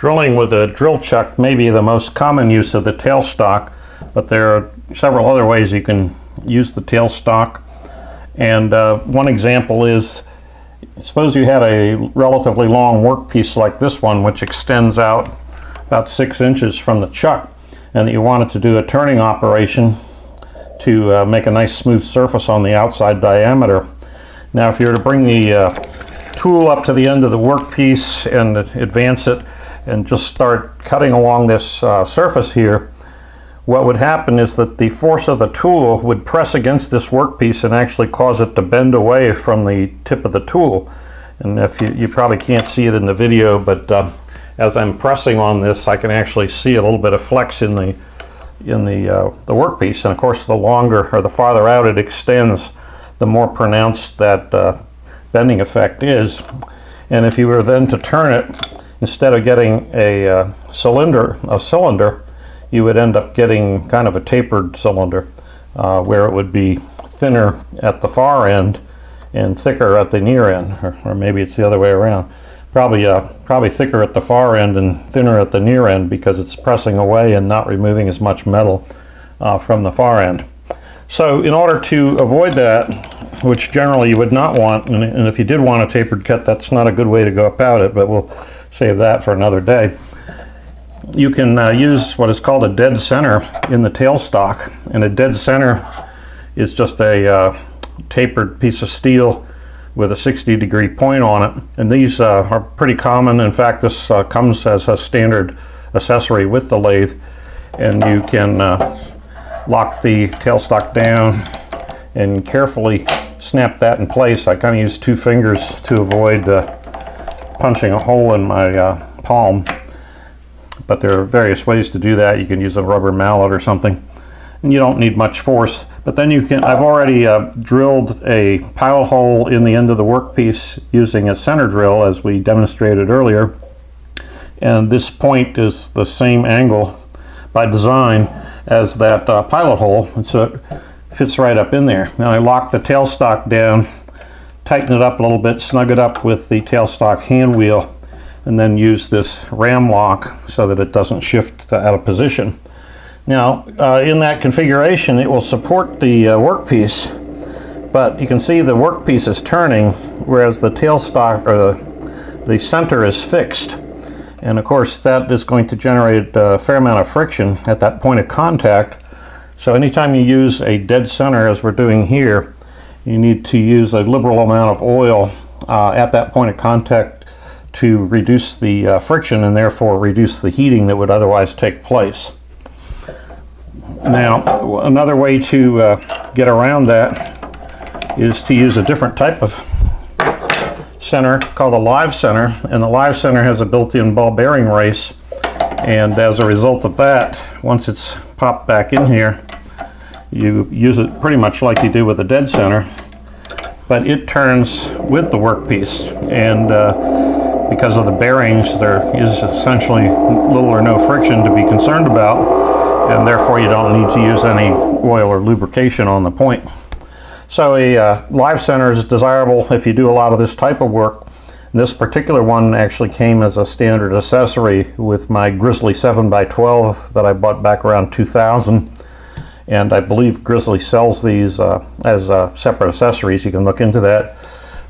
Drilling with a drill chuck may be the most common use of the tailstock, but there are several other ways you can use the tailstock. And one example is, suppose you had a relatively long workpiece like this one, which extends out about 6 inches from the chuck, and that you wanted to do a turning operation to make a nice smooth surface on the outside diameter. Now, if you were to bring the tool up to the end of the workpiece and advance it and just start cutting along this surface here, what would happen is that the force of the tool would press against this workpiece and actually cause it to bend away from the tip of the tool. And if you probably can't see it in the video, but as I'm pressing on this, I can actually see a little bit of flex in the workpiece. And of course, the longer or the farther out it extends, the more pronounced that bending effect is. And if you were then to turn it, instead of getting a cylinder, you would end up getting kind of a tapered cylinder, where it would be thinner at the far end and thicker at the near end, or maybe it's the other way around. Probably thicker at the far end and thinner at the near end, because it's pressing away and not removing as much metal from the far end. So in order to avoid that, which generally you would not want, and if you did want a tapered cut, that's not a good way to go about it, but we'll save that for another day. You can use what is called a dead center in the tailstock, and a dead center is just a tapered piece of steel with a 60-degree point on it, and these are pretty common. In fact, this comes as a standard accessory with the lathe, and you can lock the tailstock down and carefully snap that in place. I kind of use 2 fingers to avoid punching a hole in my palm, but there are various ways to do that. You can use a rubber mallet or something, and you don't need much force. But then you can, I've already drilled a pilot hole in the end of the workpiece using a center drill, as we demonstrated earlier, and this point is the same angle by design as that pilot hole, and so it fits right up in there. Now I lock the tailstock down, tighten it up a little bit, snug it up with the tailstock hand wheel, and then use this ram lock so that it doesn't shift out of position. Now in that configuration, it will support the workpiece, but you can see the workpiece is turning, whereas the tailstock, or the center, is fixed. And of course that is going to generate a fair amount of friction at that point of contact. So anytime you use a dead center, as we're doing here, you need to use a liberal amount of oil at that point of contact to reduce the friction, and therefore reduce the heating that would otherwise take place. Now, another way to get around that is to use a different type of center called a live center, and the live center has a built-in ball bearing race, and as a result of that, once it's popped back in here, you use it pretty much like you do with a dead center, but it turns with the workpiece, and because of the bearings, there is essentially little or no friction to be concerned about, and therefore you don't need to use any oil or lubrication on the point. So a live center is desirable if you do a lot of this type of work. This particular one actually came as a standard accessory with my Grizzly 7x12 that I bought back around 2000. And I believe Grizzly sells these as separate accessories. You can look into that.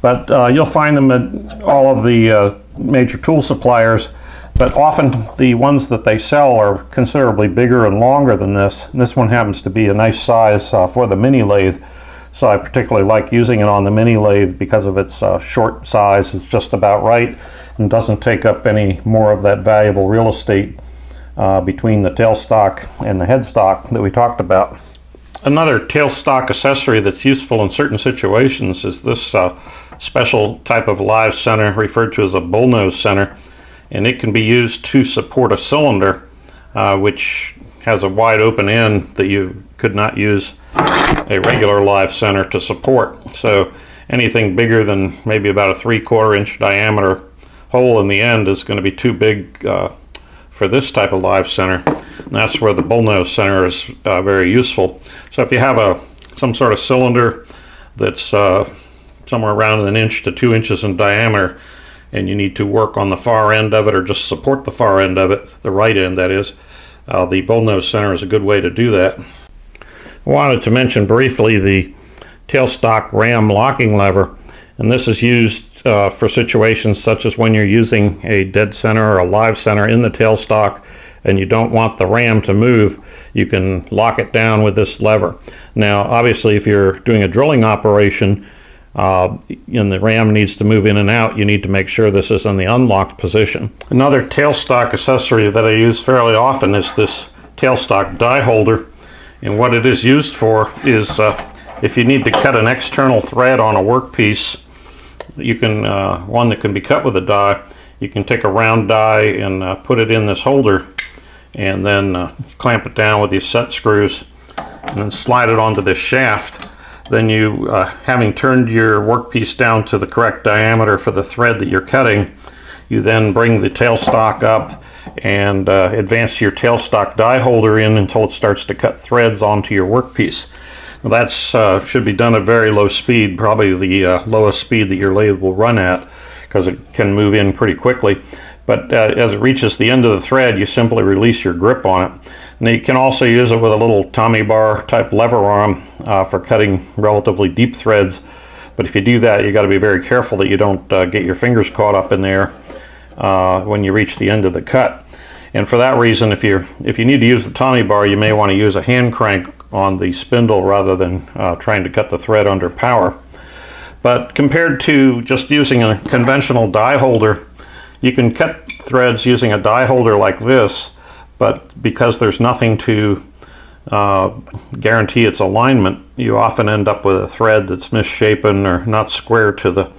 But you'll find them at all of the major tool suppliers. But often the ones that they sell are considerably bigger and longer than this. And this one happens to be a nice size for the mini lathe. So I particularly like using it on the mini lathe because of its short size. It's just about right and doesn't take up any more of that valuable real estate between the tailstock and the headstock that we talked about. Another tailstock accessory that's useful in certain situations is this special type of live center referred to as a bullnose center, and it can be used to support a cylinder which has a wide open end that you could not use a regular live center to support. So anything bigger than maybe about a 3/4 inch diameter hole in the end is going to be too big for this type of live center, and that's where the bullnose center is very useful. So if you have some sort of cylinder that's somewhere around 1 inch to 2 inches in diameter, and you need to work on the far end of it or just support the far end of it, the right end that is, the bullnose center is a good way to do that. I wanted to mention briefly the tailstock ram locking lever, and this is used for situations such as when you're using a dead center or a live center in the tailstock and you don't want the ram to move. You can lock it down with this lever. Now obviously if you're doing a drilling operation and the ram needs to move in and out, you need to make sure this is in the unlocked position. Another tailstock accessory that I use fairly often is this tailstock die holder, and what it is used for is if you need to cut an external thread on a workpiece, you can one that can be cut with a die. You can take a round die and put it in this holder and then clamp it down with these set screws and then slide it onto this shaft. Then you, having turned your workpiece down to the correct diameter for the thread that you're cutting, you then bring the tailstock up and advance your tailstock die holder in until it starts to cut threads onto your workpiece. Now that's should be done at very low speed, probably the lowest speed that your lathe will run at, because it can move in pretty quickly. But as it reaches the end of the thread, you simply release your grip on it. Now you can also use it with a little Tommy bar type lever arm for cutting relatively deep threads. But if you do that, you got to be very careful that you don't get your fingers caught up in there when you reach the end of the cut. And for that reason, if you need to use the Tommy bar, you may want to use a hand crank on the spindle rather than trying to cut the thread under power. But compared to just using a conventional die holder, you can cut threads using a die holder like this, but because there's nothing to guarantee its alignment, you often end up with a thread that's misshapen or not square to the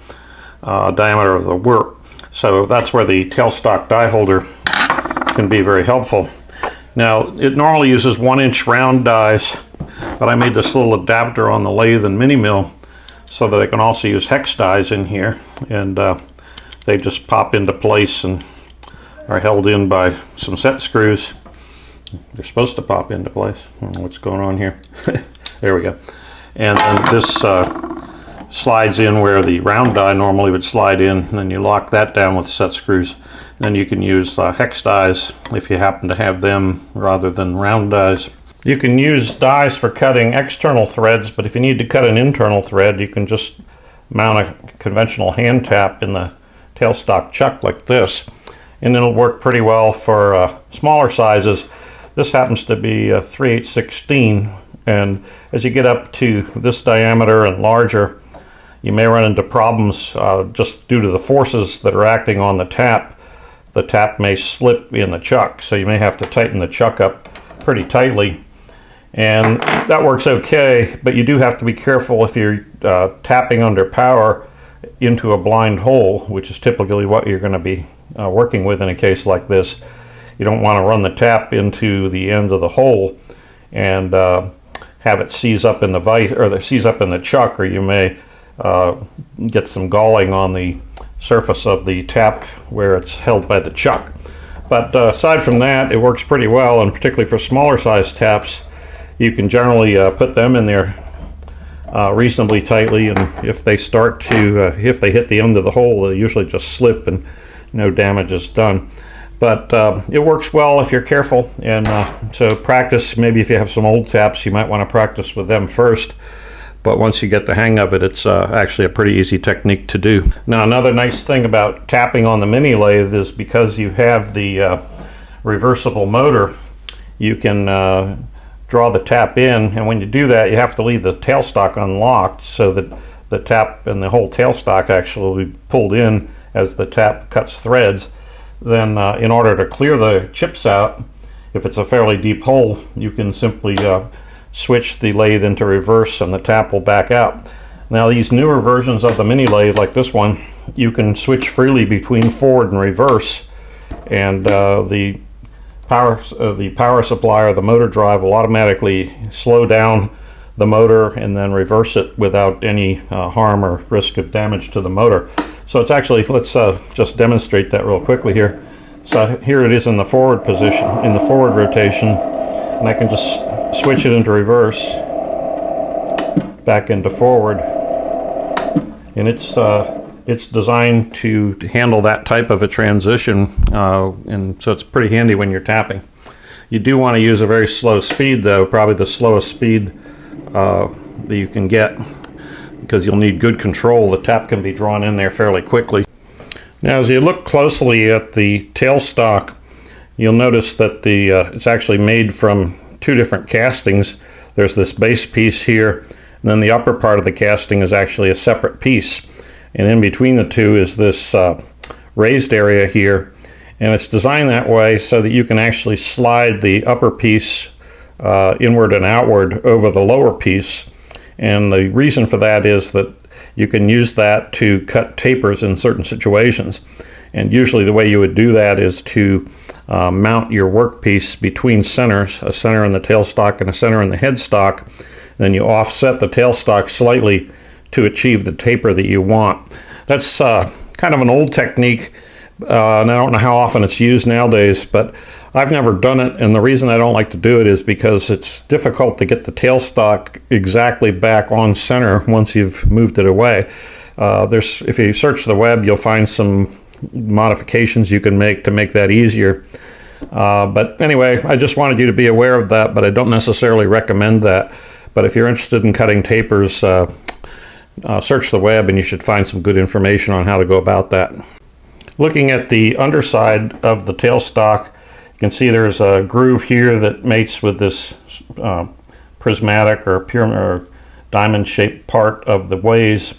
diameter of the work. So that's where the tailstock die holder can be very helpful. Now it normally uses 1-inch round dies, but I made this little adapter on the lathe and mini mill so that I can also use hex dies in here, and they just pop into place and are held in by some set screws. They're supposed to pop into place. I don't know what's going on here. There we go. And then this slides in where the round die normally would slide in, and then you lock that down with set screws. Then you can use hex dies if you happen to have them rather than round dies. You can use dies for cutting external threads, but if you need to cut an internal thread, you can just mount a conventional hand tap in the tailstock chuck like this, and it'll work pretty well for smaller sizes. This happens to be a 3/8/16, and as you get up to this diameter and larger, you may run into problems just due to the forces that are acting on the tap. The tap may slip in the chuck, so you may have to tighten the chuck up pretty tightly, and that works okay, but you do have to be careful if you're tapping under power into a blind hole, which is typically what you're going to be working with in a case like this. You don't want to run the tap into the end of the hole and have it seize up in the vise, or seize up in the chuck, or you may get some galling on the surface of the tap where it's held by the chuck. But aside from that, it works pretty well, and particularly for smaller size taps, you can generally put them in there reasonably tightly, and if they start to, if they hit the end of the hole, they usually just slip and no damage is done. But it works well if you're careful, and so practice. Maybe if you have some old taps, you might want to practice with them first. But once you get the hang of it, it's actually a pretty easy technique to do. Now another nice thing about tapping on the mini lathe is because you have the reversible motor, you can draw the tap in, and when you do that, you have to leave the tailstock unlocked so that the tap and the whole tailstock actually will be pulled in as the tap cuts threads. Then in order to clear the chips out, if it's a fairly deep hole, you can simply switch the lathe into reverse and the tap will back out. Now these newer versions of the mini lathe, like this one, you can switch freely between forward and reverse, and the power supply or the motor drive will automatically slow down the motor and then reverse it without any harm or risk of damage to the motor. So it's actually, let's just demonstrate that real quickly here. So here it is in the forward position, in the forward rotation, and I can just switch it into reverse, back into forward, and it's it's designed to handle that type of a transition, and so it's pretty handy when you're tapping. You do want to use a very slow speed though, probably the slowest speed that you can get, because you'll need good control. The tap can be drawn in there fairly quickly. Now as you look closely at the tailstock, you'll notice that it's actually made from two different castings. There's this base piece here, and then the upper part of the casting is actually a separate piece. And in between the two is this raised area here. And it's designed that way so that you can actually slide the upper piece inward and outward over the lower piece. And the reason for that is that you can use that to cut tapers in certain situations. And usually the way you would do that is to mount your workpiece between centers, a center in the tailstock and a center in the headstock. Then you offset the tailstock slightly to achieve the taper that you want. That's kind of an old technique, and I don't know how often it's used nowadays, but I've never done it, and the reason I don't like to do it is because it's difficult to get the tailstock exactly back on center once you've moved it away. If you search the web, you'll find some modifications you can make to make that easier. But anyway, I just wanted you to be aware of that, but I don't necessarily recommend that. But if you're interested in cutting tapers, search the web and you should find some good information on how to go about that. Looking at the underside of the tailstock, you can see there's a groove here that mates with this prismatic or pyramid or diamond shaped part of the ways,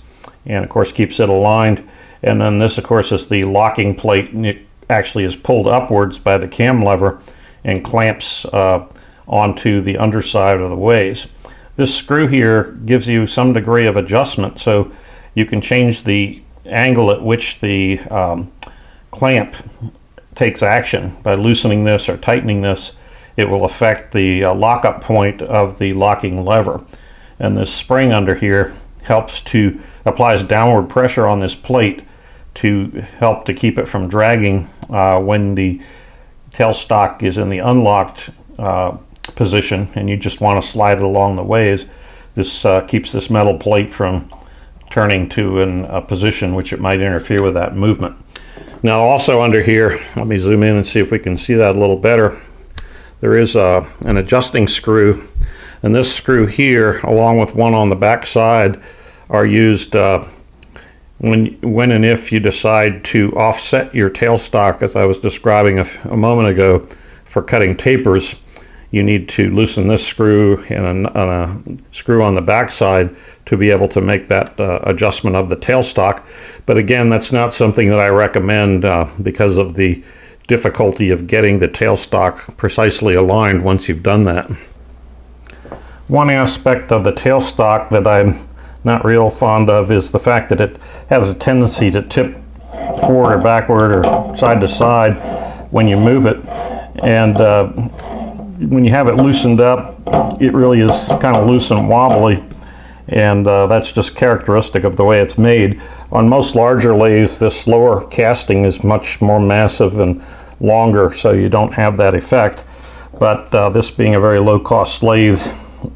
and of course keeps it aligned. And then this of course is the locking plate, and it actually is pulled upwards by the cam lever and clamps onto the underside of the ways. This screw here gives you some degree of adjustment, so you can change the angle at which the clamp takes action. By loosening this or tightening this, it will affect the lockup point of the locking lever. And this spring under here applies downward pressure on this plate to help to keep it from dragging when the tailstock is in the unlocked position and you just want to slide it along the ways. This keeps this metal plate from turning to a position which it might interfere with that movement. Now also under here, let me zoom in and see if we can see that a little better. There is an adjusting screw, and this screw here along with one on the back side are used when and if you decide to offset your tailstock, as I was describing a moment ago, for cutting tapers. You need to loosen this screw and a screw on the back side to be able to make that adjustment of the tailstock. But again, that's not something that I recommend because of the difficulty of getting the tailstock precisely aligned once you've done that. One aspect of the tailstock that I'm not real fond of is the fact that it has a tendency to tip forward or backward or side to side when you move it. And when you have it loosened up, it really is kind of loose and wobbly, and that's just characteristic of the way it's made. On most larger lathes, this lower casting is much more massive and longer, so you don't have that effect. But this being a very low-cost lathe,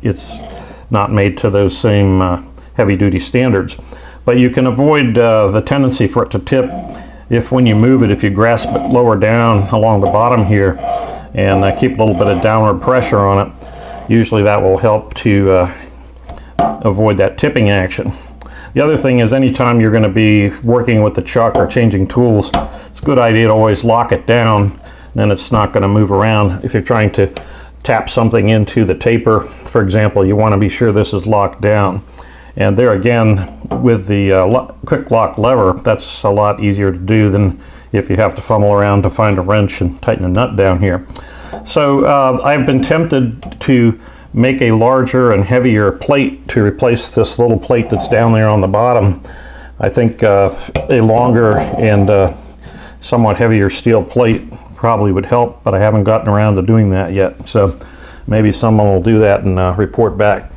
it's not made to those same heavy-duty standards. But you can avoid the tendency for it to tip if when you move it, if you grasp it lower down along the bottom here and keep a little bit of downward pressure on it. Usually that will help to avoid that tipping action. The other thing is, anytime you're going to be working with the chuck or changing tools, it's a good idea to always lock it down, then it's not going to move around. If you're trying to tap something into the taper, for example, you want to be sure this is locked down. And there again, with the quick lock lever, that's a lot easier to do than if you have to fumble around to find a wrench and tighten a nut down here. So I've been tempted to make a larger and heavier plate to replace this little plate that's down there on the bottom. I think a longer and somewhat heavier steel plate probably would help, but I haven't gotten around to doing that yet. So maybe someone will do that and report back.